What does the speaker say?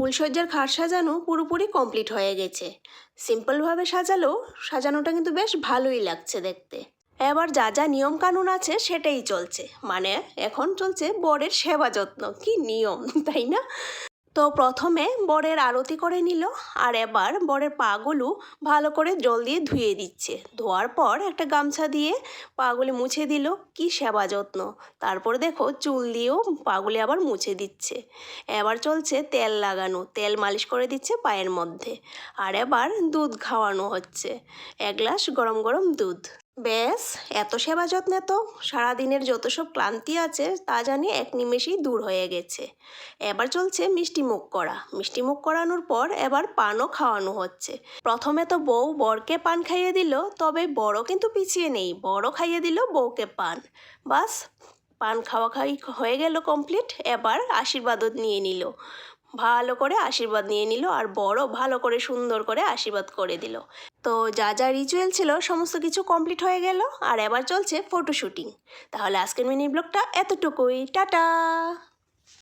ফুলসজ্জার খাট সাজানো পুরোপুরি কমপ্লিট হয়ে গেছে। সিম্পলভাবে সাজালেও সাজানোটা কিন্তু বেশ ভালোই লাগছে দেখতে। এবার যা যা নিয়ম কানুন আছে সেটাই চলছে, মানে এখন চলছে বরের সেবা যত্ন। কি নিয়ম তাই না? তো প্রথমে বরের আরতি করে নিল, আর এবার বরের পাগুলো ভালো করে জল দিয়ে ধুয়ে দিচ্ছে। ধোয়ার পর একটা গামছা দিয়ে পাগুলি মুছে দিল। কি সেবা যত্ন! তারপর দেখো চুল দিয়েও পাগুলি আবার মুছে দিচ্ছে। এবার চলছে তেল লাগানো, তেল মালিশ করে দিচ্ছে পায়ের মধ্যে। আর এবার দুধ খাওয়ানো হচ্ছে, 1 গ্লাস গরম গরম দুধ। ব্যাস, এত সেবা যত্নে তো সারাদিনের যত সব ক্লান্তি আছে তা জানি এক নিমেষেই দূর হয়ে গেছে। এবার চলছে মিষ্টি মুখ করা। মিষ্টি মুখ করানোর পর এবার পানও খাওয়ানো হচ্ছে। প্রথমে তো বউ বরকে পান খাইয়ে দিল, তবে বড়ও কিন্তু পিছিয়ে নেই, বড়ও খাইয়ে দিল বউকে পান। বাস, পান খাওয়া খাওয়ি হয়ে গেল কমপ্লিট। এবার আশীর্বাদও নিয়ে নিল, ভালো করে আশীর্বাদ নিয়ে নিল, আর বড় ভালো করে সুন্দর করে আশীর্বাদ করে দিল। তো যা যা রিচুয়াল ছিল সমস্ত কিছু কমপ্লিট হয়ে গেল, আর এবার চলছে ফটো শুটিং। তাহলে আজকের মিনি ব্লগটা এতটুকুই। টাটা।